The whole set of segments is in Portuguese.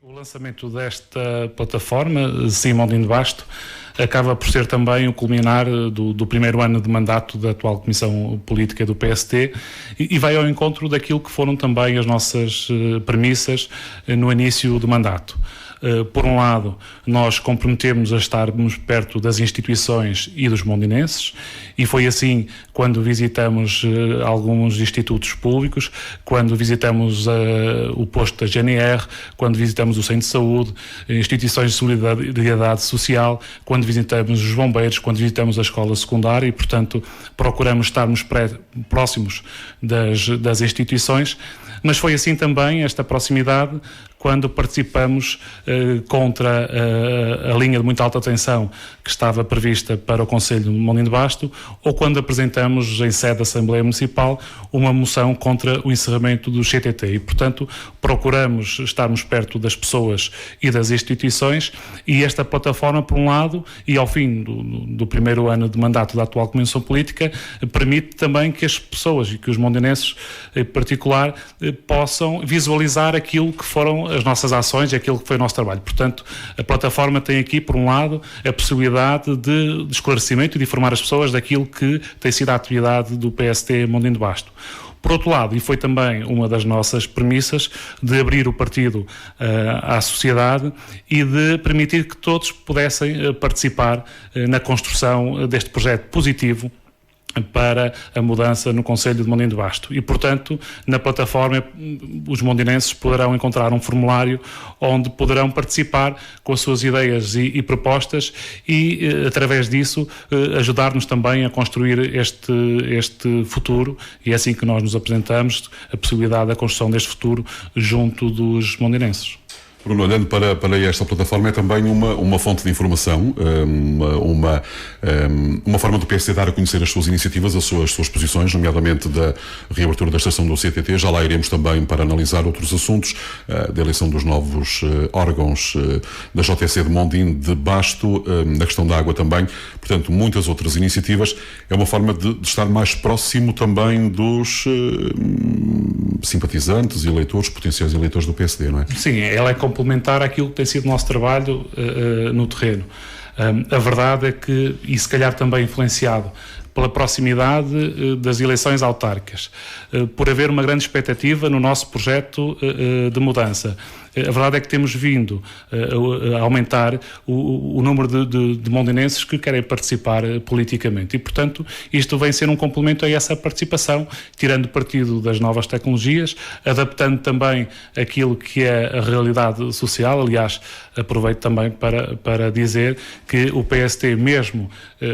O lançamento desta plataforma, Sim Mondinho de Basto, acaba por ser também o culminar do primeiro ano de mandato da atual Comissão Política do PST e vai ao encontro daquilo que foram também as nossas premissas no início do mandato. Por um lado, nós comprometemos a estarmos perto das instituições e dos mondinenses, e foi assim quando visitamos alguns institutos públicos, quando visitamos o posto da GNR, quando visitamos o Centro de Saúde, instituições de solidariedade social, quando visitamos os bombeiros, quando visitamos a escola secundária e, portanto, procuramos estarmos próximos das instituições. Mas foi assim também esta proximidade quando participamos contra a linha de muita alta tensão que estava prevista para o Conselho de Mondinho de Basto, ou quando apresentamos em sede da Assembleia Municipal uma moção contra o encerramento do CTT. E, portanto, procuramos estarmos perto das pessoas e das instituições, e esta plataforma, por um lado, e ao fim do primeiro ano de mandato da atual Comissão Política, permite também que as pessoas e que os mondinenses, em particular, possam visualizar aquilo que foram as nossas ações e aquilo que foi o nosso trabalho. Portanto, a plataforma tem aqui, por um lado, a possibilidade de esclarecimento e de informar as pessoas daquilo que tem sido a atividade do PST Mondinho de Basto. Por outro lado, e foi também uma das nossas premissas, de abrir o partido à sociedade e de permitir que todos pudessem participar na construção deste projeto positivo para a mudança no Conselho de Mondinho de Basto. E, portanto, na plataforma, os mondinenses poderão encontrar um formulário onde poderão participar com as suas ideias e propostas e, através disso, ajudar-nos também a construir este futuro, e é assim que nós nos apresentamos, a possibilidade da construção deste futuro junto dos mondinenses. Bruno, olhando para esta plataforma, é também uma fonte de informação, uma forma do PSD dar a conhecer as suas iniciativas, as suas posições, nomeadamente da reabertura da estação do CTT. Já lá iremos também para analisar outros assuntos, da eleição dos novos órgãos da JTC de Mondinho de Basto, da questão da água também, portanto, muitas outras iniciativas. É uma forma de estar mais próximo também dos simpatizantes e eleitores, potenciais eleitores do PSD, não é? Sim, ela é complementar àquilo que tem sido o nosso trabalho no terreno. A verdade é que, e se calhar também influenciado pela proximidade das eleições autárquicas, por haver uma grande expectativa no nosso projeto de mudança. A verdade é que temos vindo a aumentar o número de mondinenses que querem participar politicamente e, portanto, isto vem ser um complemento a essa participação, tirando partido das novas tecnologias, adaptando também aquilo que é a realidade social. Aliás, aproveito também para dizer que o PST, mesmo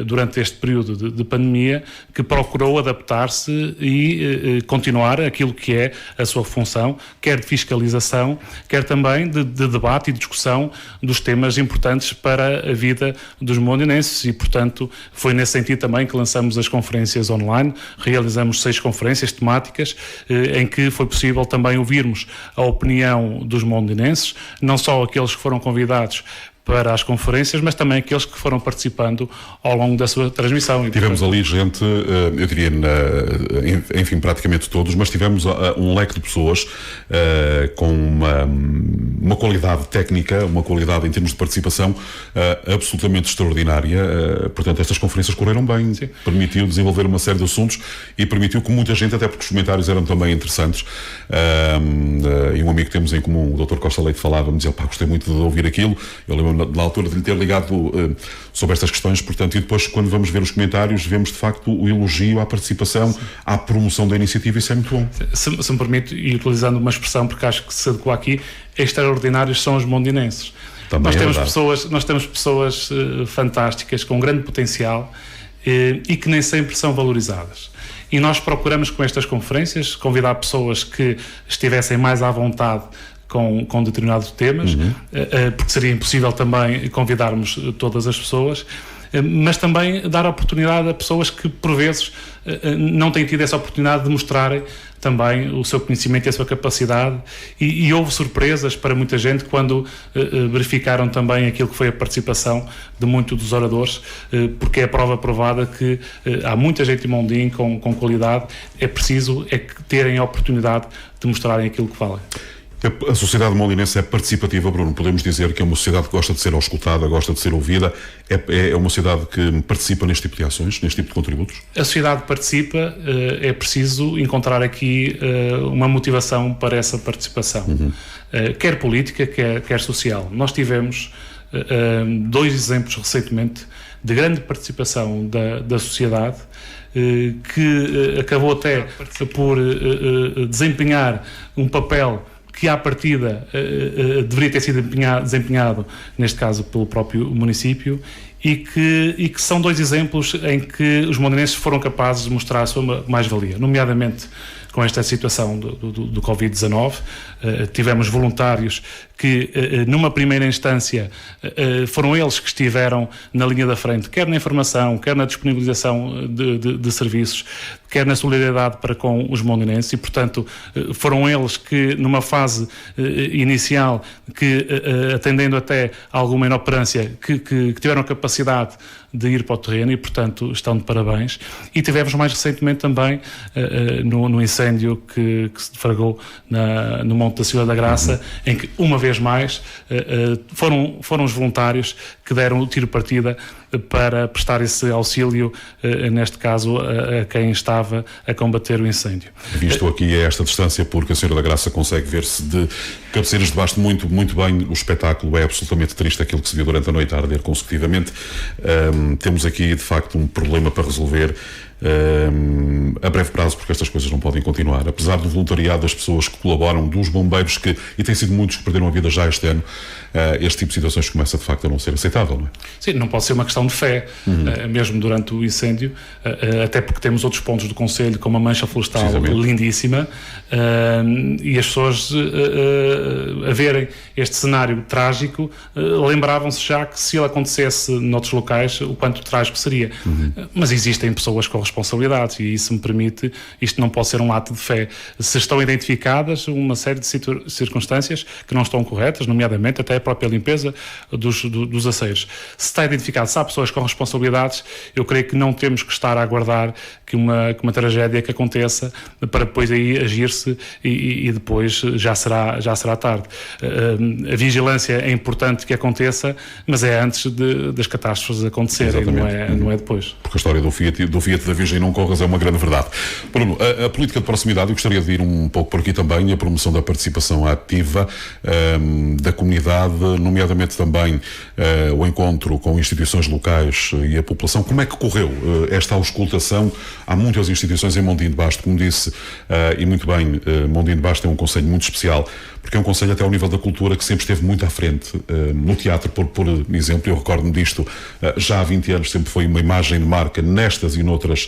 durante este período de pandemia, que procurou adaptar-se e continuar aquilo que é a sua função, quer de fiscalização, quer também de debate e discussão dos temas importantes para a vida dos mondinenses e, portanto, foi nesse sentido também que lançamos as conferências online. Realizamos 6 conferências temáticas em que foi possível também ouvirmos a opinião dos mondinenses, não só aqueles que foram convidados para as conferências, mas também aqueles que foram participando ao longo da sua transmissão. Tivemos ali gente, eu diria, enfim, praticamente todos, mas tivemos um leque de pessoas com uma qualidade técnica, uma qualidade em termos de participação absolutamente extraordinária. Portanto, estas conferências correram bem. Sim. Permitiu desenvolver uma série de assuntos e permitiu que muita gente, até porque os comentários eram também interessantes, e um amigo que temos em comum, o Dr. Costa Leite, falava-me, dizia, gostei muito de ouvir aquilo. Eu lembro na altura de lhe ter ligado sobre estas questões, portanto, e depois, quando vamos ver os comentários, vemos de facto o elogio à participação, à promoção da iniciativa. Isso é muito bom. Se me permite, e utilizando uma expressão porque acho que se adequa aqui, extraordinários são os mondinenses. Nós temos pessoas fantásticas, com grande potencial e que nem sempre são valorizadas. E nós procuramos, com estas conferências, convidar pessoas que estivessem mais à vontade com determinados temas, porque seria impossível também convidarmos todas as pessoas, mas também dar oportunidade a pessoas que, por vezes, não têm tido essa oportunidade de mostrarem também o seu conhecimento e a sua capacidade, e houve surpresas para muita gente quando verificaram também aquilo que foi a participação de muitos dos oradores, porque é a prova provada que há muita gente em Mondinho com qualidade. É preciso que terem a oportunidade de mostrarem aquilo que valem. A sociedade molinense é participativa, Bruno. Podemos dizer que é uma sociedade que gosta de ser auscultada, gosta de ser ouvida. É uma sociedade que participa neste tipo de ações, neste tipo de contributos? A sociedade participa, é preciso encontrar aqui uma motivação para essa participação, quer política, quer social. Nós tivemos 2 exemplos recentemente de grande participação da sociedade, que acabou até por desempenhar um papel que à partida deveria ter sido desempenhado, neste caso pelo próprio município, e que são 2 exemplos em que os molinenses foram capazes de mostrar a sua mais-valia, nomeadamente com esta situação do Covid-19. Tivemos voluntários que, numa primeira instância, foram eles que estiveram na linha da frente, quer na informação, quer na disponibilização de serviços, quer na solidariedade para com os molinenses, e, portanto, foram eles que, numa fase inicial, que, atendendo até a alguma inoperância, que tiveram a capacidade de ir para o terreno, e, portanto, estão de parabéns. E tivemos mais recentemente também no incêndio que se deflagrou no Monte da Silva da Graça, em que, uma vez mais, foram os voluntários que deram o tiro-partida para prestar esse auxílio, neste caso, a quem estava a combater o incêndio. Visto aqui a esta distância, porque a Senhora da Graça consegue ver-se de cabeceiras de baixo muito, muito bem. O espetáculo é absolutamente triste, aquilo que se viu durante a noite a arder consecutivamente. Temos aqui, de facto, um problema para resolver a breve prazo, porque estas coisas não podem continuar. Apesar do voluntariado das pessoas que colaboram, dos bombeiros, e tem sido muitos que perderam a vida já este ano, este tipo de situações começa, de facto, a não ser aceitável, não é? Sim, não pode ser uma questão de fé, mesmo durante o incêndio, até porque temos outros pontos do concelho, como a mancha florestal lindíssima, e as pessoas, a verem este cenário trágico, lembravam-se já que, se ele acontecesse noutros locais, o quanto trágico seria. Mas existem pessoas com responsabilidades, e isso me permite, isto não pode ser um ato de fé. Se estão identificadas uma série de circunstâncias que não estão corretas, nomeadamente até a própria limpeza dos aceiros. Se está identificado, se há pessoas com responsabilidades, eu creio que não temos que estar a aguardar que uma tragédia que aconteça para depois aí agir-se e depois já será tarde. A vigilância é importante que aconteça, mas é antes das catástrofes acontecerem, não é depois. Porque a história do Fiat da Virgem não corras é uma grande verdade. Bruno, a política de proximidade, eu gostaria de ir um pouco por aqui também, a promoção da participação ativa da comunidade, nomeadamente também o encontro com instituições locais e a população. Como é que correu esta auscultação? Há muitas instituições em Mondim de Basto, como disse, e muito bem, Mondim de Basto é um concelho muito especial, porque é um concelho até ao nível da cultura que sempre esteve muito à frente. No teatro, por exemplo, eu recordo-me disto, já há 20 anos sempre foi uma imagem de marca nestas e noutras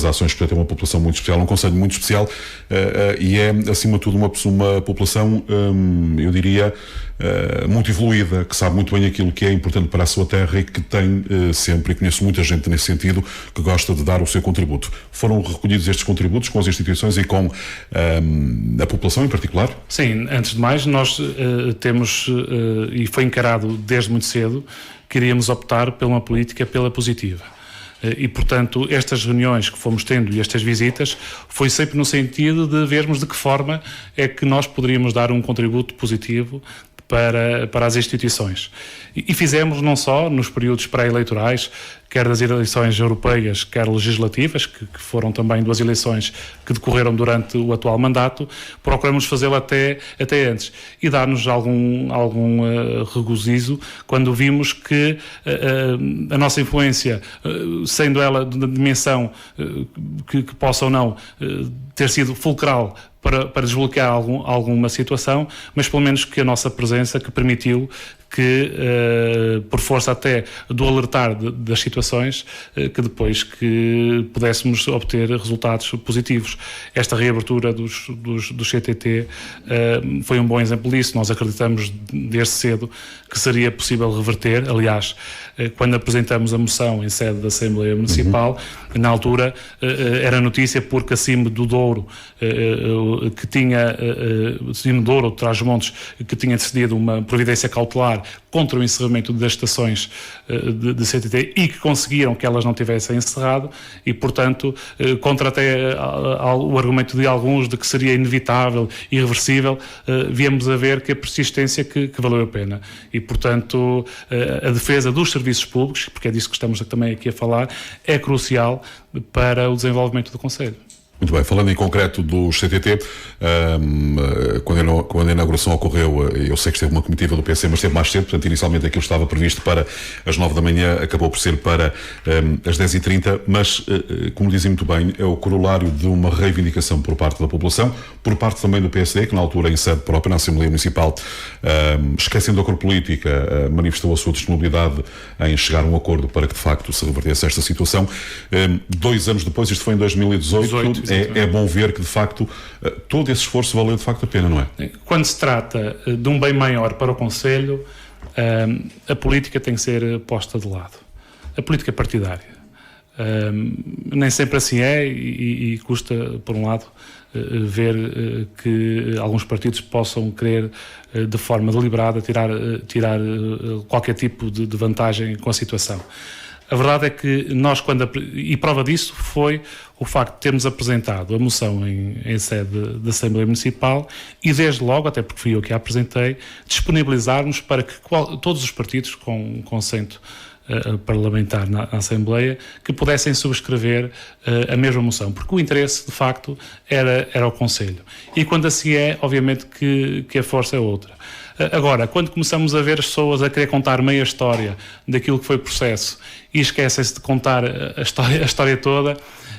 ações, porque tem uma população muito especial, um concelho muito especial, e é, acima de tudo, uma população, eu diria, muito evoluída, que sabe muito bem aquilo que é importante para a sua terra e que tem sempre, e conheço muita gente nesse sentido, que gosta de dar o seu contributo. Foram recolhidos estes contributos com as instituições e com a população em particular? Sim, antes de mais, nós temos, e foi encarado desde muito cedo, que iríamos optar por uma política pela positiva. E, portanto, estas reuniões que fomos tendo e estas visitas foi sempre no sentido de vermos de que forma é que nós poderíamos dar um contributo positivo para as instituições. E fizemos não só nos períodos pré-eleitorais, quer das eleições europeias, quer legislativas, que foram também 2 eleições que decorreram durante o atual mandato, procuramos fazê-lo até antes. E dar-nos algum regozijo quando vimos que a nossa influência, sendo ela de dimensão que possa ou não ter sido fulcral para desbloquear alguma situação, mas pelo menos que a nossa presença que permitiu que, por força até do alertar das situações, que depois que pudéssemos obter resultados positivos. Esta reabertura dos CTT foi um bom exemplo disso. Nós acreditamos desde cedo que seria possível reverter. Aliás, quando apresentamos a moção em sede da Assembleia Municipal, na altura era notícia porque acima do Douro, que tinha, acima do Douro, de Trás-os-Montes, que tinha decidido uma providência cautelar falar contra o encerramento das estações de CTT e que conseguiram que elas não tivessem encerrado e, portanto, contra até o argumento de alguns de que seria inevitável, irreversível, viemos a ver que a persistência que valeu a pena. E, portanto, a defesa dos serviços públicos, porque é disso que estamos também aqui a falar, é crucial para o desenvolvimento do Conselho. Muito bem, falando em concreto do CTT, quando a inauguração ocorreu, eu sei que esteve uma comitiva do PC, mas esteve mais cedo, portanto inicialmente aquilo estava previsto para as 9 da manhã, acabou por ser para as 10h30, mas, como dizem muito bem, é o corolário de uma reivindicação por parte da população, por parte também do PSD, que na altura em sede própria, na Assembleia Municipal, esquecendo a cor política, manifestou a sua disponibilidade em chegar a um acordo para que de facto se revertesse esta situação. 2 anos depois, isto foi em 2018, é bom ver que, de facto, todo esse esforço valeu, de facto, a pena, não é? Quando se trata de um bem maior para o Conselho, a política tem que ser posta de lado. A política partidária. Nem sempre assim é e custa, por um lado, ver que alguns partidos possam querer, de forma deliberada, tirar qualquer tipo de vantagem com a situação. A verdade é que nós, e prova disso foi o facto de termos apresentado a moção em sede da Assembleia Municipal e desde logo, até porque fui eu que a apresentei, disponibilizarmos para que todos os partidos com consento parlamentar na Assembleia que pudessem subscrever a mesma moção, porque o interesse de facto era o Conselho. E quando assim é, obviamente que a força é outra. Agora, quando começamos a ver as pessoas a querer contar meia história daquilo que foi o processo e esquecem-se de contar a história toda,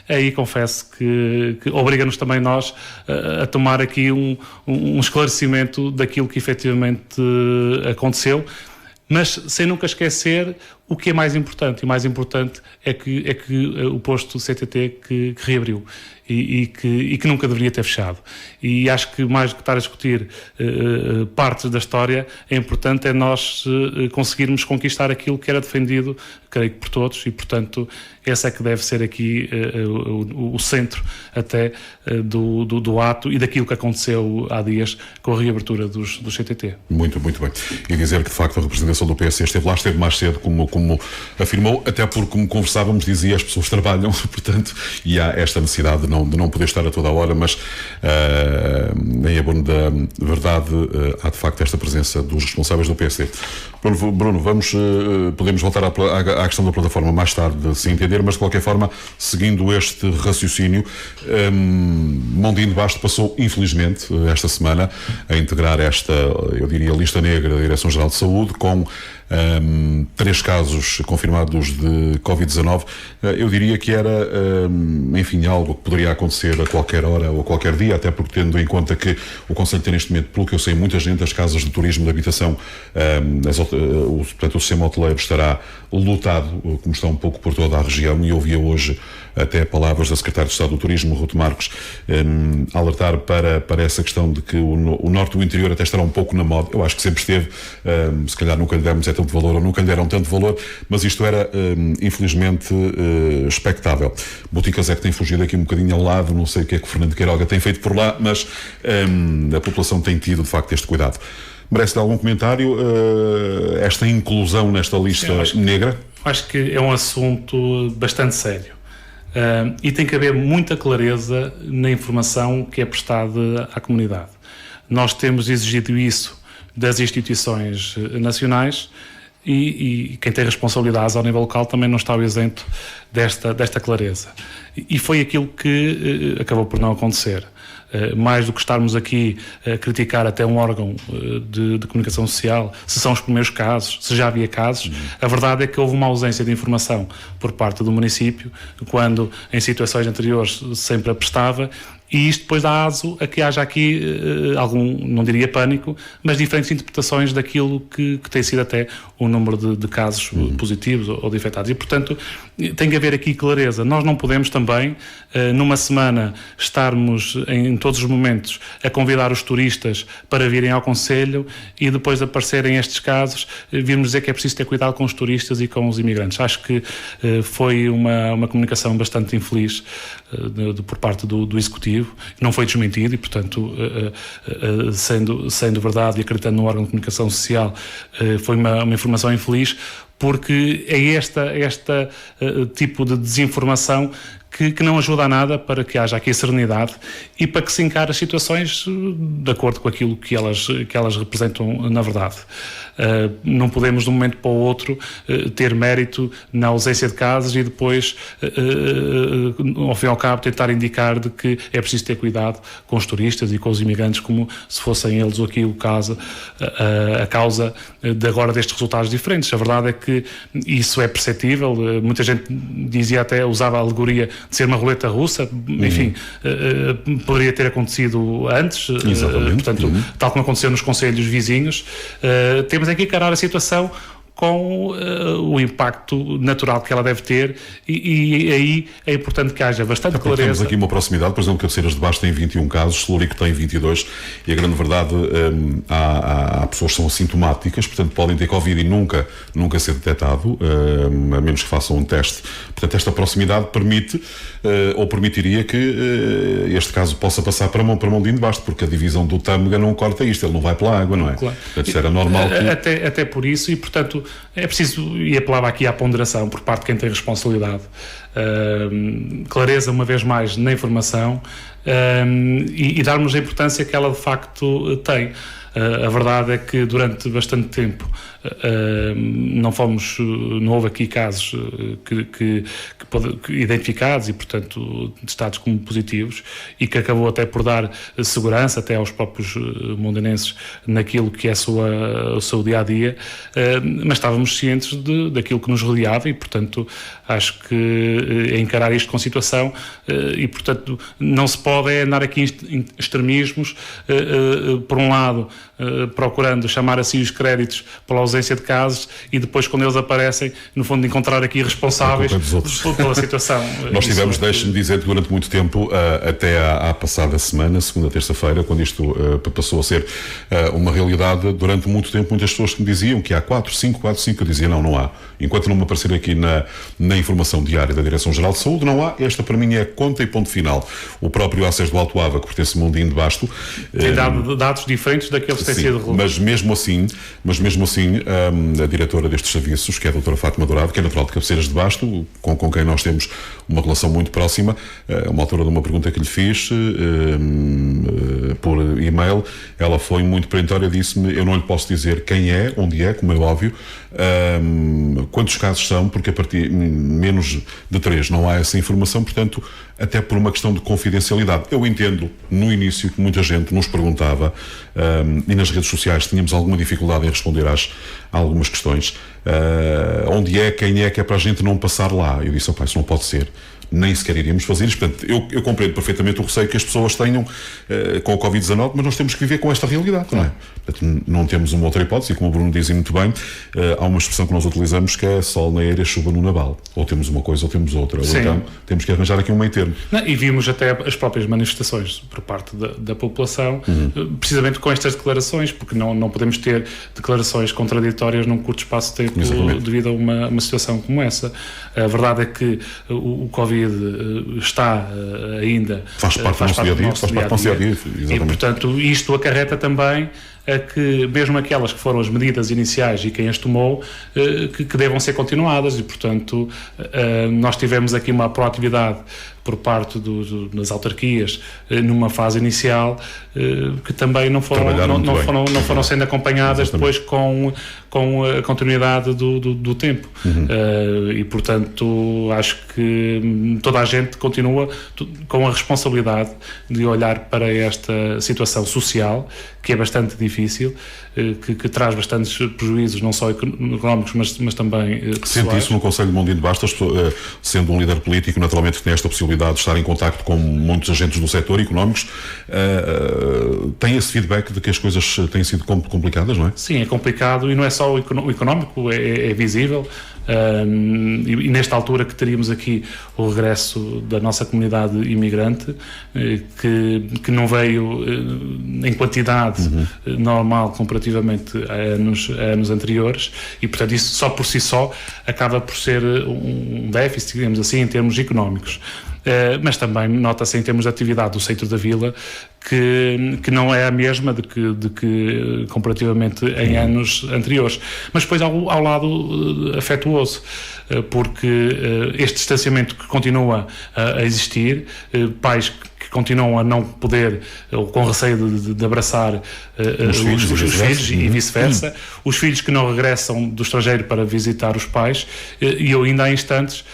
aí confesso que obriga-nos também nós a tomar aqui um esclarecimento daquilo que efetivamente aconteceu, mas sem nunca esquecer o que é mais importante. E o mais importante é que o posto CTT que reabriu e que nunca deveria ter fechado. E acho que mais do que estar a discutir partes da história, é importante nós conseguirmos conquistar aquilo que era defendido, creio que por todos, e portanto esse é que deve ser aqui o centro até do ato e daquilo que aconteceu há dias com a reabertura dos CTT. Muito, muito bem. E dizer que de facto a representação do PS esteve lá, esteve mais cedo, como afirmou, até porque, como conversávamos, dizia, as pessoas trabalham, portanto, e há esta necessidade de não poder estar a toda a hora, mas em abono da verdade há de facto esta presença dos responsáveis do PSD. Bruno, podemos voltar à questão da plataforma mais tarde, se entender, mas de qualquer forma, seguindo este raciocínio, Mondinho de Basto passou, infelizmente, esta semana a integrar esta, eu diria, lista negra da Direção-Geral de Saúde, com 3 casos confirmados de Covid-19. Eu diria que era, enfim, algo que poderia acontecer a qualquer hora ou a qualquer dia, até porque, tendo em conta que o Conselho tem neste momento, pelo que eu sei, muita gente, as casas de turismo, de habitação, portanto o sistema hoteleiro estará lotado, como está um pouco por toda a região, e eu ouvia hoje até palavras da Secretária de Estado do Turismo, Ruth Marques, alertar para essa questão de que o norte do interior até estará um pouco na moda. Eu acho que sempre esteve, se calhar nunca lhe demos tanto valor ou nunca lhe deram tanto valor, mas isto era infelizmente expectável. Boticas é que tem fugido aqui um bocadinho ao lado, não sei o que é que o Fernando Queiroga tem feito por lá, mas a população tem tido de facto este cuidado. Merece-lhe algum comentário esta inclusão nesta lista negra? Acho que é um assunto bastante sério. E tem que haver muita clareza na informação que é prestada à comunidade. Nós temos exigido isso das instituições nacionais e quem tem responsabilidades ao nível local também não está isento desta clareza. E foi aquilo que acabou por não acontecer. Mais do que estarmos aqui a criticar até um órgão de comunicação social, se são os primeiros casos, se já havia casos, a verdade é que houve uma ausência de informação por parte do município, quando em situações anteriores sempre a prestava, e isto depois dá aso a que haja aqui algum, não diria pânico, mas diferentes interpretações daquilo que tem sido até o número de casos positivos ou de infectados. E, portanto, tem que haver aqui clareza. Nós não podemos também, numa semana, estarmos em todos os momentos a convidar os turistas para virem ao Conselho e depois aparecerem estes casos, virmos dizer que é preciso ter cuidado com os turistas e com os imigrantes. Acho que foi uma comunicação bastante infeliz por parte do Executivo. positivo, não foi desmentido e, portanto, sendo verdade e acreditando no órgão de comunicação social, foi uma informação infeliz, porque é este tipo de desinformação que não ajuda a nada para que haja aqui serenidade e para que se encare as situações de acordo com aquilo que elas representam na verdade. Não podemos de um momento para o outro ter mérito na ausência de casos e depois, ao fim e ao cabo, tentar indicar de que é preciso ter cuidado com os turistas e com os imigrantes, como se fossem eles aqui a causa de agora destes resultados diferentes. A verdade é que isso é perceptível. Muita gente dizia até, usava a alegoria de ser uma roleta russa, enfim, poderia ter acontecido antes, portanto, tal como aconteceu nos concelhos vizinhos. Temos é que encarar a situação com o impacto natural que ela deve ter e aí é importante que haja bastante clareza. Temos aqui uma proximidade, por exemplo, Cabeceiras de Baixo tem 21 casos, Celurico tem 22 e a grande verdade, há pessoas que são assintomáticas, portanto podem ter Covid e nunca ser detectado, a menos que façam um teste. Portanto, esta proximidade permite ou permitiria que este caso possa passar para Mondinho de Basto, porque a divisão do Tâmega não corta isto, ele não vai pela água, não é? Claro. Portanto, isso era normal que... Até por isso, e portanto é preciso, e apelava aqui à ponderação por parte de quem tem responsabilidade, clareza uma vez mais na informação e darmos a importância que ela de facto tem. A verdade é que durante bastante tempo não houve aqui casos que identificados e, portanto, testados como positivos e que acabou até por dar segurança até aos próprios mondanenses naquilo que é o seu dia-a-dia, mas estávamos cientes daquilo que nos rodeava e, portanto, acho que é encarar isto com situação e, portanto, não se pode andar aqui em extremismos, por um lado, procurando chamar assim os créditos pela ausência de casos e depois, quando eles aparecem, no fundo, encontrar aqui responsáveis pela situação. Nós tivemos, deixe-me dizer, que durante muito tempo, até à passada semana, segunda, terça-feira, quando isto passou a ser uma realidade, durante muito tempo, muitas pessoas que me diziam que há 4, 5, eu dizia não há. Enquanto não me aparecer aqui na informação diária da Direção-Geral de Saúde, não há. Esta, para mim, é conta e ponto final. O próprio ACES do Alto Ava, que pertence a Mondinho de Basto, tem dado dados diferentes daqueles que têm sido relevantes. Mas mesmo assim, a diretora destes serviços, que é a doutora Fátima Dourado, que é natural de Cabeceiras de Basto, com quem nós temos uma relação muito próxima, a uma altura de uma pergunta que lhe fiz por e-mail, ela foi muito perentória, disse-me, eu não lhe posso dizer quem é, onde é, como é óbvio, quantos casos são, porque a partir menos de 3 não há essa informação, portanto, até por uma questão de confidencialidade. Eu entendo, no início, que muita gente nos perguntava, e nas redes sociais tínhamos alguma dificuldade em responder a algumas questões, onde é, quem é, que é para a gente não passar lá. Eu disse, isso não pode ser. Nem sequer iríamos fazer isto. Portanto, eu compreendo perfeitamente o receio que as pessoas tenham com o Covid-19, mas nós temos que viver com esta realidade, não é? Portanto, não temos uma outra hipótese, e como o Bruno diz muito bem, há uma expressão que nós utilizamos que é sol na eira, chuva no naval. Ou temos uma coisa ou temos outra. Ou então temos que arranjar aqui um meio termo. E vimos até as próprias manifestações por parte da população, precisamente com estas declarações, porque não podemos ter declarações contraditórias num curto espaço de tempo devido a uma situação como essa. A verdade é que o Covid está ainda... Faz parte do nosso dia-a-dia. E, portanto, isto acarreta também a que, mesmo aquelas que foram as medidas iniciais e quem as tomou, que devam ser continuadas e, portanto, nós tivemos aqui uma proatividade por parte das autarquias numa fase inicial que também não foram sendo acompanhadas depois com a continuidade do tempo. E, portanto, acho que toda a gente continua com a responsabilidade de olhar para esta situação social, que é bastante difícil, que traz bastantes prejuízos, não só económicos, mas também pessoais. Sente isso no Conselho de Mondinho de Basto, sendo um líder político, naturalmente tem esta possibilidade de estar em contacto com muitos agentes do setor económicos, tem esse feedback de que as coisas têm sido complicadas, não é? Sim, é complicado e não é só o económico, é visível. E nesta altura que teríamos aqui o regresso da nossa comunidade imigrante, que não veio em quantidade normal comparativamente a anos anteriores, e portanto isso só por si só acaba por ser um déficit, digamos assim, em termos económicos. mas também nota-se em termos de atividade do centro da vila que não é a mesma de que comparativamente em anos anteriores. Mas depois ao lado afetuoso, porque este distanciamento que continua a existir, pais que continuam a não poder, ou com receio de abraçar os filhos e vice-versa, os filhos que não regressam do estrangeiro para visitar os pais, e eu ainda há instantes,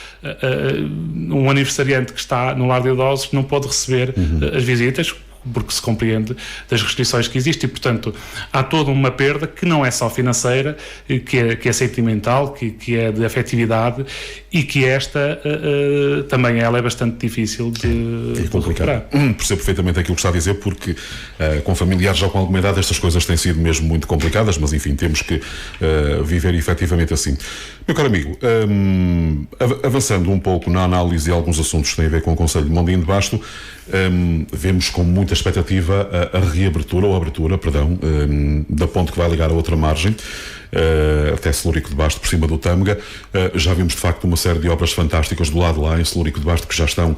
um aniversariante que está no lar de idosos não pode receber as visitas, porque se compreende das restrições que existem, e portanto há toda uma perda que não é só financeira, que é sentimental, que é de afetividade, e que esta também ela é bastante difícil de recuperar. Percebo perfeitamente aquilo que está a dizer, porque com familiares já com alguma idade estas coisas têm sido mesmo muito complicadas, mas enfim, temos que viver efetivamente assim. Meu caro amigo, avançando um pouco na análise de alguns assuntos que têm a ver com o Concelho de Mondim de Basto, vemos com muita expectativa a reabertura, ou abertura, perdão, da ponte que vai ligar a outra margem, até Celúrico de Basto, por cima do Tâmega. Já vimos de facto uma série de obras fantásticas do lado de lá, em Celúrico de Basto, que já estão,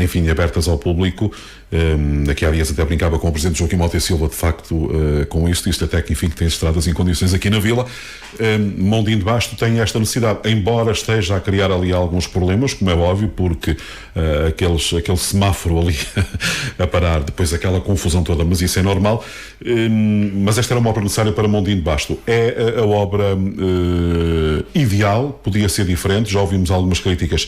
enfim, abertas ao público. Aqui há dias até brincava com o Presidente Joaquim Mota e Silva, de facto, com isto até que, enfim, que tem estradas em condições aqui na vila. Mondim de Basto tem esta necessidade, embora esteja a criar ali alguns problemas, como é óbvio, porque aquele semáforo ali a parar, depois aquela confusão toda, mas isso é normal. Mas esta era uma obra necessária para Mondim de Basto. É a obra ideal, podia ser diferente. Já ouvimos algumas críticas,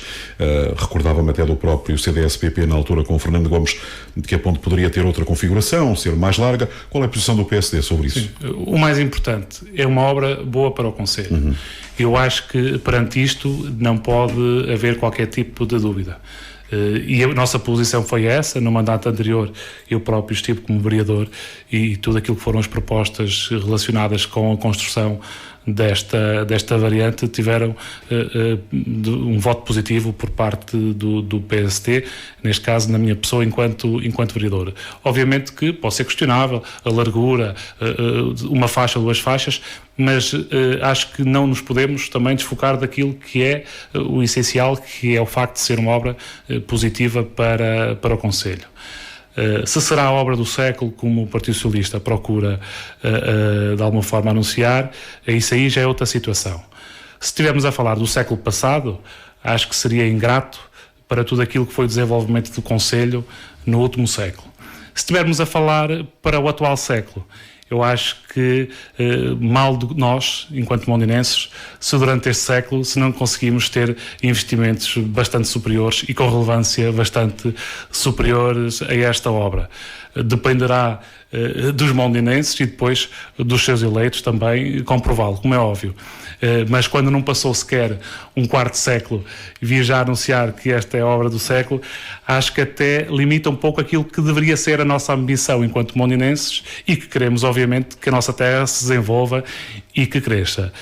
recordava-me até do próprio CDS-PP na altura com o Fernando Gomes, de que a ponte poderia ter outra configuração, ser mais larga. Qual é a posição do PSD sobre isso? Sim. O mais importante é uma obra boa para o Concelho. Eu acho que perante isto não pode haver qualquer tipo de dúvida. E a nossa posição foi essa. No mandato anterior eu próprio estive como vereador, e tudo aquilo que foram as propostas relacionadas com a construção desta variante tiveram um voto positivo por parte do PST, neste caso na minha pessoa enquanto vereador. Obviamente que pode ser questionável a largura, uma faixa, duas faixas, mas acho que não nos podemos também desfocar daquilo que é o essencial, que é o facto de ser uma obra positiva para o Concelho. Se será a obra do século, como o Partido Socialista procura de alguma forma anunciar, isso aí já é outra situação. Se estivermos a falar do século passado, acho que seria ingrato para tudo aquilo que foi o desenvolvimento do Concelho no último século. Se estivermos a falar para o atual século, eu acho que mal de nós, enquanto mondinenses, se durante este século, se não conseguimos ter investimentos bastante superiores e com relevância bastante superiores a esta obra. Dependerá dos mondinenses e depois dos seus eleitos também comprová-lo, como é óbvio. Mas quando não passou sequer um quarto século e via já anunciar que esta é a obra do século, acho que até limita um pouco aquilo que deveria ser a nossa ambição enquanto mondinenses, e que queremos, obviamente, que a nossa terra se desenvolva e que cresça.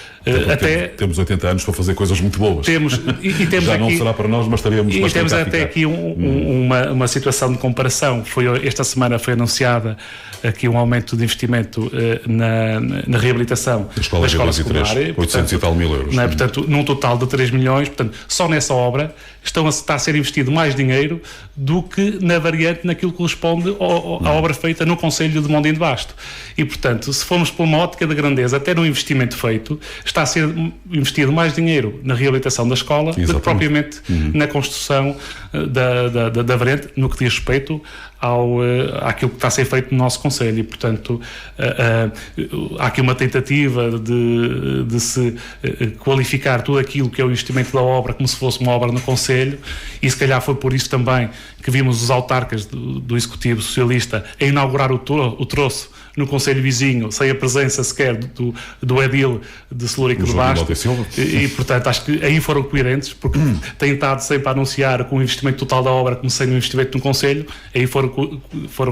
Temos 80 anos para fazer coisas muito boas. Temos já não será para nós, mas estaríamos bastante. E temos até aqui uma situação de comparação. Esta semana foi anunciada aqui um aumento de investimento na reabilitação da escola secundária, 800 e tal mil euros. Não é? Portanto, num total de 3 milhões, portanto, só nessa obra está a ser investido mais dinheiro do que na variante, naquilo que corresponde à obra feita no Concelho de Mondim de Basto. E, portanto, se formos por uma ótica de grandeza, até no investimento feito, está a ser investido mais dinheiro na reabilitação da escola do que propriamente na construção da variante, no que diz respeito àquilo que está a ser feito no nosso Concelho. E, portanto, há aqui uma tentativa de se qualificar tudo aquilo que é o investimento da obra como se fosse uma obra no Concelho, e se calhar foi por isso também que vimos os autarcas do Executivo Socialista a inaugurar o troço no Concelho vizinho, sem a presença sequer do edil de Celúrico de Basto, e portanto acho que aí foram coerentes, porque têm estado sempre a anunciar com o investimento total da obra como sendo um investimento no Concelho, aí foram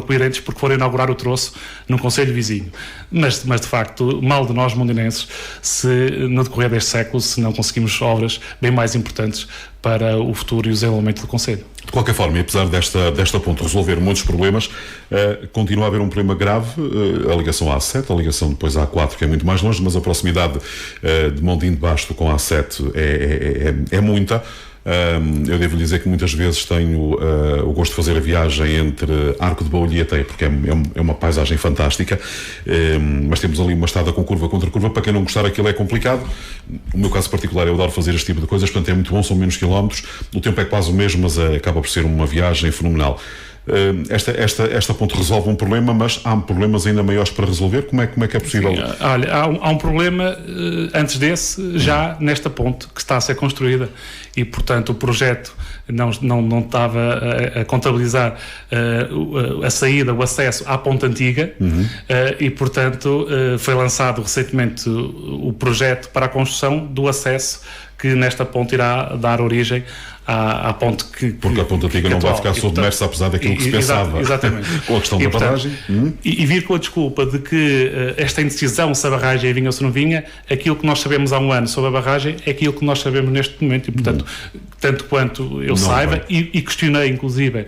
coerentes porque foram inaugurar o troço no Concelho vizinho. Mas de facto, mal de nós mondinenses, se no decorrer deste século, se não conseguimos obras bem mais importantes para o futuro e o desenvolvimento do Concelho. De qualquer forma, e apesar desta ponte resolver muitos problemas, continua a haver um problema grave, a ligação à A7, a ligação depois à A4, que é muito mais longe, mas a proximidade de Mondim de Basto com a A7 é muita. Eu devo dizer que muitas vezes tenho o gosto de fazer a viagem entre Arco de Baúlho e Ateia, porque é uma paisagem fantástica, mas temos ali uma estrada com curva contra curva. Para quem não gostar, aquilo é complicado. No meu caso particular, eu adoro fazer este tipo de coisas, portanto é muito bom, são menos quilómetros, o tempo é quase o mesmo, mas acaba por ser uma viagem fenomenal. Esta ponte resolve um problema, mas há problemas ainda maiores para resolver. Como é que é possível? Sim, olha, há um problema antes desse, já nesta ponte que está a ser construída, e portanto o projeto não estava a contabilizar a saída, o acesso à ponte antiga, e portanto foi lançado recentemente o projeto para a construção do acesso que nesta ponte irá dar origem à ponte porque a ponte antiga não vai ficar submersa, apesar daquilo que se pensava. Exatamente. Com a questão da barragem. E vir com a desculpa de que esta indecisão, se a barragem vinha ou se não vinha, aquilo que nós sabemos há um ano sobre a barragem é aquilo que nós sabemos neste momento, e portanto, tanto quanto eu saiba, e questionei inclusive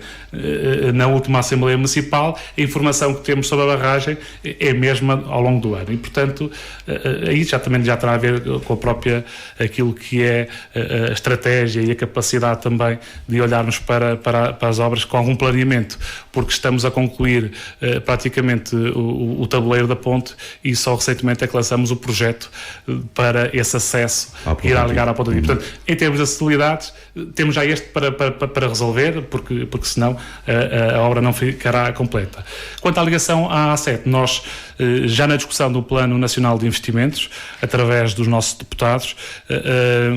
na última Assembleia Municipal, a informação que temos sobre a barragem é a mesma ao longo do ano, e portanto aí já terá a ver com a própria, aquilo que é a estratégia e a capacidade também de olharmos para as obras com algum planeamento, porque estamos a concluir praticamente o tabuleiro da ponte, e só recentemente é que lançamos o projeto para esse acesso que irá ligar à ponte. Portanto, em termos de acessibilidade, temos já este para resolver, porque senão a obra não ficará completa. Quanto à ligação à A7, nós já na discussão do Plano Nacional de Investimentos, através dos nossos deputados,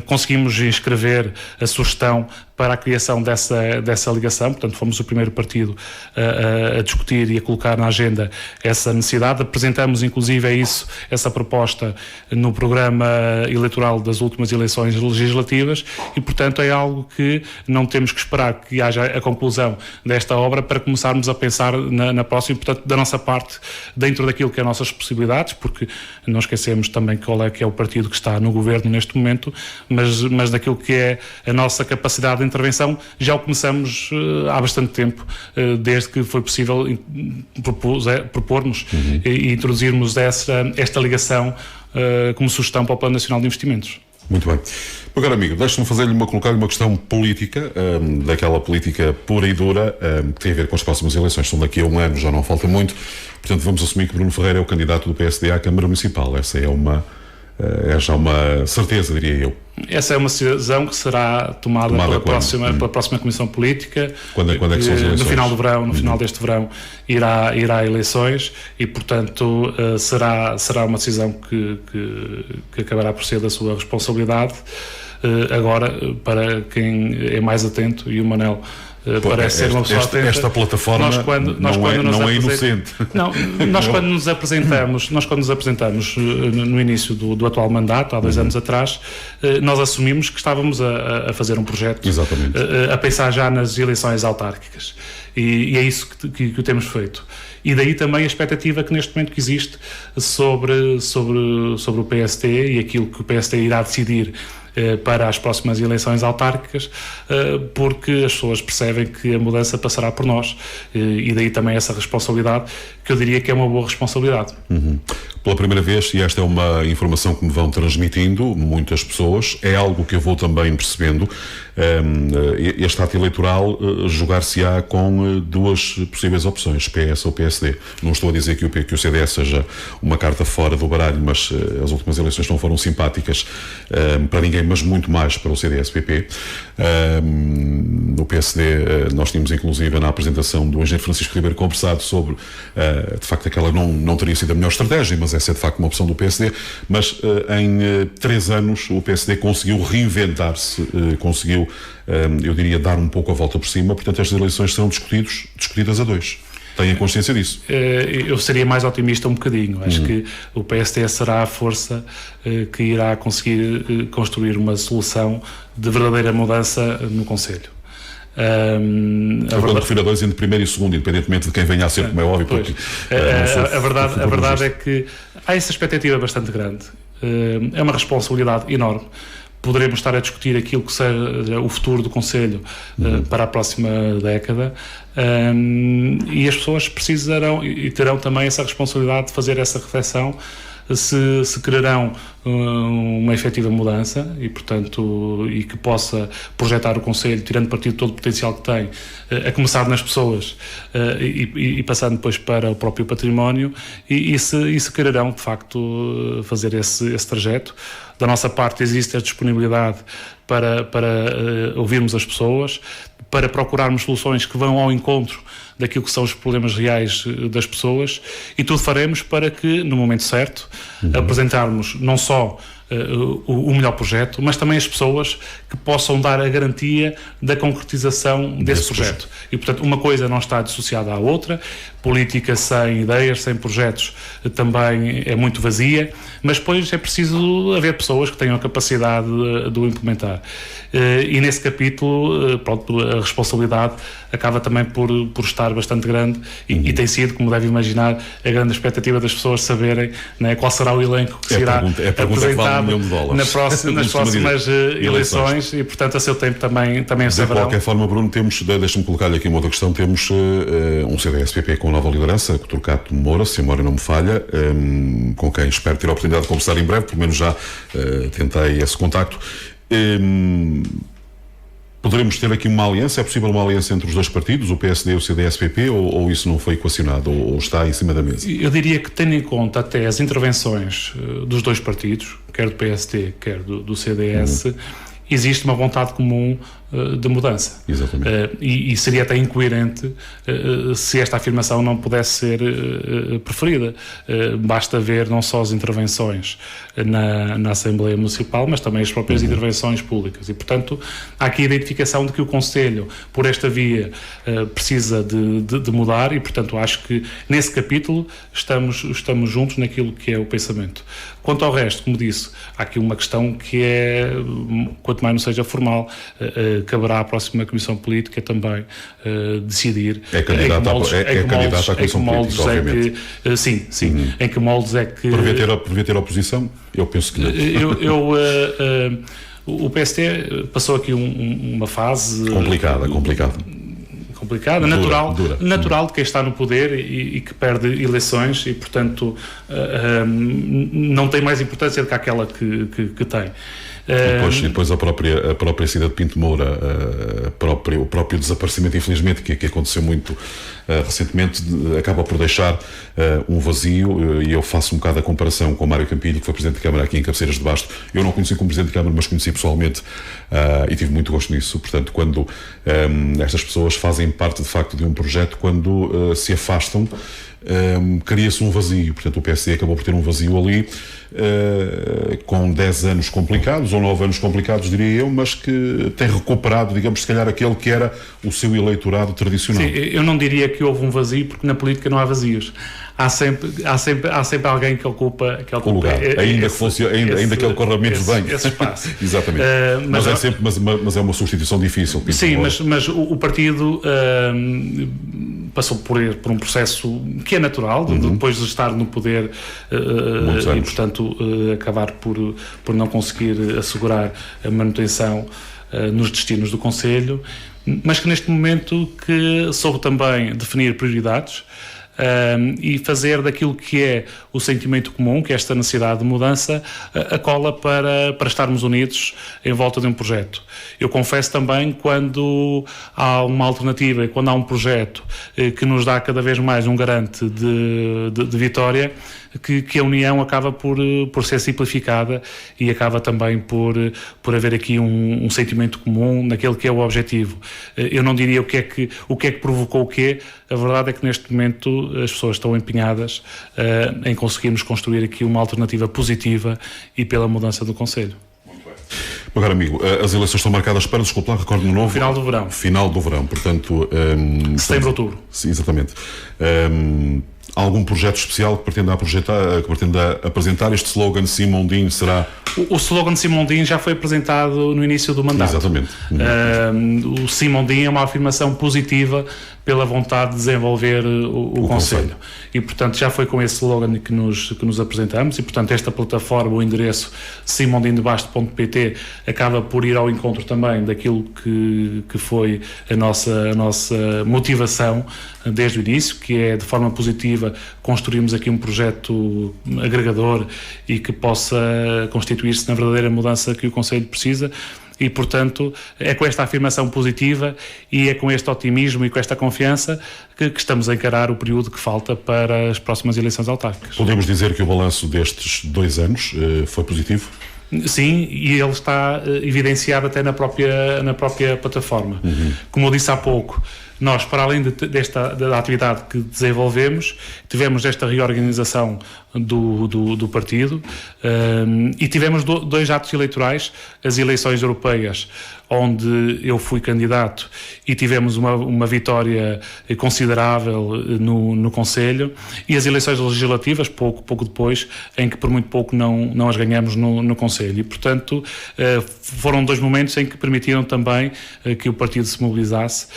conseguimos inscrever a sugestão para a criação dessa ligação. Portanto, fomos o primeiro partido a discutir e a colocar na agenda essa necessidade. Apresentamos inclusive essa proposta no programa eleitoral das últimas eleições legislativas, e portanto é algo que não temos que esperar que haja a conclusão desta obra para começarmos a pensar na próxima. Portanto, da nossa parte, dentro daquilo que é as nossas possibilidades, porque não esquecemos também qual é que é o partido que está no governo neste momento, mas daquilo que é a nossa capacidade de intervenção, já o começamos há bastante tempo, desde que foi possível propormos e introduzirmos esta ligação como sugestão para o Plano Nacional de Investimentos. Muito bem. Agora, amigo, deixe-me colocar-lhe uma questão política, daquela política pura e dura, que tem a ver com as próximas eleições. São daqui a um ano, já não falta muito. Portanto, vamos assumir que Bruno Ferreira é o candidato do PSD à Câmara Municipal. Essa é já uma certeza, diria eu. Essa é uma decisão que será tomada pela próxima Comissão Política. Quando é que são as eleições? No final do verão, no final deste verão, irá eleições, e portanto será uma decisão que acabará por ser da sua responsabilidade. Agora, para quem é mais atento, e o Manel parece ser uma pessoa atenta. Esta plataforma não é inocente. Nós quando nos apresentamos no início do atual mandato, há 2 anos atrás, nós assumimos que estávamos a fazer um projeto, a pensar já nas eleições autárquicas, e é isso que temos feito. E daí também a expectativa que neste momento que existe sobre o PST e aquilo que o PST irá decidir para as próximas eleições autárquicas, porque as pessoas percebem que a mudança passará por nós, e daí também essa responsabilidade, que eu diria que é uma boa responsabilidade. Pela primeira vez, e esta é uma informação que me vão transmitindo muitas pessoas, é algo que eu vou também percebendo, este ato eleitoral jogar-se-á com 2 possíveis opções, PS ou PSD. Não estou a dizer que o CDS seja uma carta fora do baralho, mas as últimas eleições não foram simpáticas para ninguém, mas muito mais para o CDS-PP. No PSD, nós tínhamos inclusive na apresentação do engenheiro Francisco Ribeiro conversado sobre, de facto, aquela não teria sido a melhor estratégia, mas essa é de facto uma opção do PSD. Mas em 3 anos o PSD conseguiu reinventar-se, conseguiu, eu diria, dar um pouco a volta por cima. Portanto, estas eleições serão discutidas a 2. Têm consciência disso? Eu seria mais otimista um bocadinho. Acho que o PSD será a força que irá conseguir construir uma solução de verdadeira mudança no Concelho. Quando refiro a 2, entre primeiro e segundo, independentemente de quem venha a ser, como é óbvio. Porque, a verdade é que há essa expectativa bastante grande. É uma responsabilidade enorme. Poderemos estar a discutir aquilo que seja o futuro do Concelho para a próxima década, e as pessoas precisarão e terão também essa responsabilidade de fazer essa reflexão se quererão uma efetiva mudança e, portanto, e que possa projetar o Conselho, tirando partido de todo o potencial que tem, a começar nas pessoas e passando depois para o próprio património, e se quererão, de facto, fazer esse trajeto. Da nossa parte existe a disponibilidade para ouvirmos as pessoas, para procurarmos soluções que vão ao encontro daquilo que são os problemas reais das pessoas, e tudo faremos para que, no momento certo, apresentarmos não só o melhor projeto, mas também as pessoas que possam dar a garantia da concretização desse projeto. E, portanto, uma coisa não está dissociada à outra. Política sem ideias, sem projetos, também é muito vazia, mas depois é preciso haver pessoas que tenham a capacidade de o implementar. E nesse capítulo, pronto, a responsabilidade acaba também por estar bastante grande e tem sido, como deve imaginar, a grande expectativa das pessoas saberem, né, qual será o elenco que se irá apresentar nas próximas eleições, e, portanto, a seu tempo também o saberão. De qualquer forma, Bruno, deixa-me colocar-lhe aqui uma outra questão. Temos um CDS-PP com nova liderança, o Turcato Moura, se a memória não me falha, com quem espero ter a oportunidade de conversar em breve, pelo menos já tentei esse contacto. Poderemos ter aqui uma aliança? É possível uma aliança entre os dois partidos, o PSD e o CDS-PP, ou isso não foi equacionado, ou está em cima da mesa? Eu diria que, tendo em conta até as intervenções dos dois partidos, quer do PSD, quer do CDS, existe uma vontade comum de mudança. Exatamente. E seria até incoerente se esta afirmação não pudesse ser preferida. Basta ver não só as intervenções na Assembleia Municipal, mas também as próprias intervenções públicas. E, portanto, há aqui a identificação de que o Conselho, por esta via, precisa de mudar, e, portanto, acho que nesse capítulo estamos juntos naquilo que é o pensamento. Quanto ao resto, como disse, há aqui uma questão que é, quanto mais não seja formal, caberá à próxima Comissão Política também decidir candidata à Comissão Política, obviamente. Em que moldes é que... Prevê ter oposição? Eu penso que não. O PST passou aqui uma fase... Complicada, natural de quem está no poder e que perde eleições, e, portanto, não tem mais importância do que aquela que tem. Depois a própria cidade de Pinto Moura, o próprio desaparecimento, infelizmente, que aconteceu muito recentemente, acaba por deixar um vazio, e eu faço um bocado a comparação com o Mário Campilho, que foi Presidente de Câmara aqui em Cabeceiras de Basto. Eu não conheci como Presidente de Câmara, mas conheci pessoalmente, e tive muito gosto nisso. Portanto, quando estas pessoas fazem parte, de facto, de um projeto, quando se afastam, cria-se um vazio. Portanto, o PSD acabou por ter um vazio ali, com 10 anos complicados, ou 9 anos complicados, diria eu, mas que tem recuperado, digamos, se calhar aquele que era o seu eleitorado tradicional. Sim, eu não diria que houve um vazio, porque na política não há vazios. Há sempre alguém que ocupa o lugar, ainda que ele corra menos bem. Esse espaço. Exatamente. Mas é uma substituição difícil. Sim, mas o partido passou por um processo que é natural, depois de estar no poder e, portanto, acabar por não conseguir assegurar a manutenção nos destinos do Conselho, mas que neste momento que soube também definir prioridades, e fazer daquilo que é o sentimento comum, que é esta necessidade de mudança, a cola para estarmos unidos em volta de um projeto. Eu confesso também, quando há uma alternativa e quando há um projeto que nos dá cada vez mais um garante de vitória, que a união acaba por ser simplificada, e acaba também por haver aqui um sentimento comum naquele que é o objetivo. Eu não diria o que é que provocou o quê. A verdade é que neste momento as pessoas estão empenhadas em conseguirmos construir aqui uma alternativa positiva e pela mudança do Conselho. Meu caro amigo, as eleições estão marcadas para, desculpa lá, recordo-me de novo. Final do verão, portanto... setembro, outubro. Sim, exatamente. Algum projeto especial que pretenda apresentar? Este slogan Simondinho será... O slogan Simondinho já foi apresentado no início do mandato. Exatamente. O Simondinho é uma afirmação positiva pela vontade de desenvolver o Conselho. E, portanto, já foi com esse slogan que nos apresentamos, e, portanto, esta plataforma, o endereço simondebasto.pt, acaba por ir ao encontro também daquilo que foi a nossa motivação desde o início, que é, de forma positiva, construirmos aqui um projeto agregador e que possa constituir-se na verdadeira mudança que o Conselho precisa. E, portanto, é com esta afirmação positiva e é com este otimismo e com esta confiança que estamos a encarar o período que falta para as próximas eleições autárquicas. Podemos dizer que o balanço destes 2 anos foi positivo? Sim, e ele está evidenciado até na própria plataforma. Como eu disse há pouco, nós, para além da atividade que desenvolvemos, tivemos esta reorganização do partido e tivemos 2 atos eleitorais, as eleições europeias, onde eu fui candidato e tivemos uma vitória considerável no Conselho, e as eleições legislativas, pouco depois, em que por muito pouco não as ganhamos no Conselho. E, portanto, foram 2 momentos em que permitiram também que o partido se mobilizasse,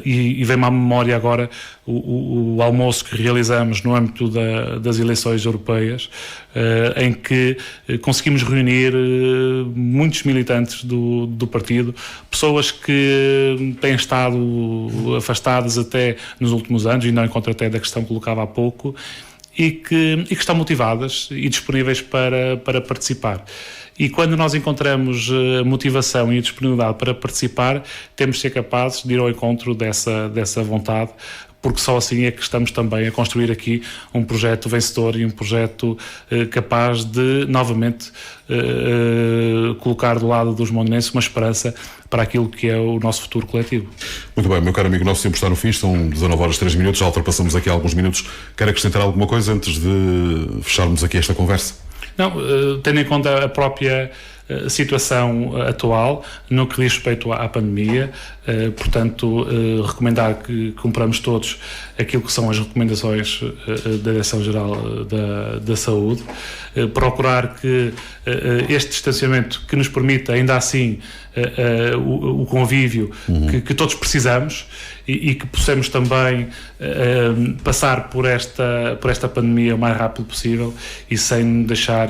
e vem-me à memória agora o almoço que realizamos no âmbito das eleições europeias, em que conseguimos reunir muitos militantes do partido, pessoas que têm estado afastadas até nos últimos anos, e não em contraté da questão que colocava há pouco, e que estão motivadas e disponíveis para participar. E quando nós encontramos motivação e disponibilidade para participar, temos de ser capazes de ir ao encontro dessa vontade, porque só assim é que estamos também a construir aqui um projeto vencedor e um projeto capaz de, novamente, colocar do lado dos mondinenses uma esperança para aquilo que é o nosso futuro coletivo. Muito bem, meu caro amigo, nosso tempo está no fim, são 19h03, já ultrapassamos aqui alguns minutos. Quer acrescentar alguma coisa antes de fecharmos aqui esta conversa? Não, tendo em conta a própria situação atual, no que diz respeito à pandemia, portanto, recomendar que cumpramos todos aquilo que são as recomendações da Direção-Geral da Saúde, procurar que este distanciamento que nos permita, ainda assim, o convívio que todos precisamos, e que possamos também passar por esta pandemia o mais rápido possível e sem deixar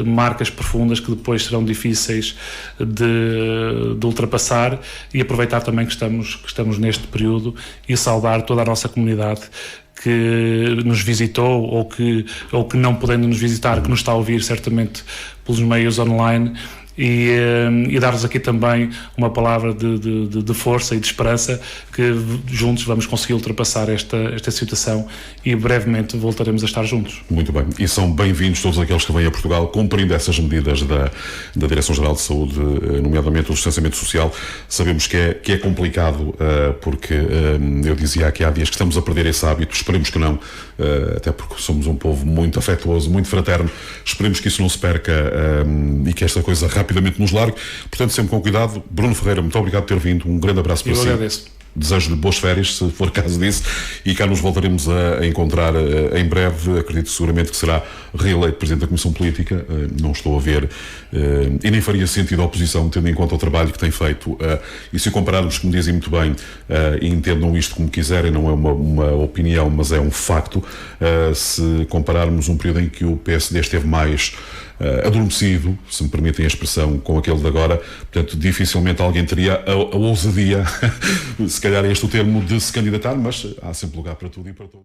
marcas profundas que depois serão difíceis de ultrapassar, e aproveitar também que estamos neste período e saudar toda a nossa comunidade que nos visitou ou que não podendo nos visitar, que nos está a ouvir certamente pelos meios online, e dar-vos aqui também uma palavra de força e de esperança que juntos vamos conseguir ultrapassar esta situação e brevemente voltaremos a estar juntos. Muito bem, e são bem-vindos todos aqueles que vêm a Portugal cumprindo essas medidas da Direção-Geral de Saúde, nomeadamente o distanciamento social. Sabemos que é complicado, porque eu dizia aqui há dias que estamos a perder esse hábito, esperemos que não, até porque somos um povo muito afetuoso, muito fraterno, esperemos que isso não se perca e que esta coisa rapidamente nos largue. Portanto, sempre com cuidado. Bruno Ferreira, muito obrigado por ter vindo. Um grande abraço para si. Eu agradeço. Desejo-lhe boas férias, se for caso disso, e cá nos voltaremos a encontrar em breve. Acredito seguramente que será reeleito Presidente da Comissão Política. Não estou a ver, e nem faria sentido a oposição, tendo em conta o trabalho que tem feito. E se compararmos, como dizem muito bem, e entendam isto como quiserem, não é uma opinião, mas é um facto, se compararmos um período em que o PSD esteve mais adormecido, se me permitem a expressão, com aquele de agora, portanto, dificilmente alguém teria a ousadia, se calhar é este o termo, de se candidatar, mas há sempre lugar para tudo e para tudo.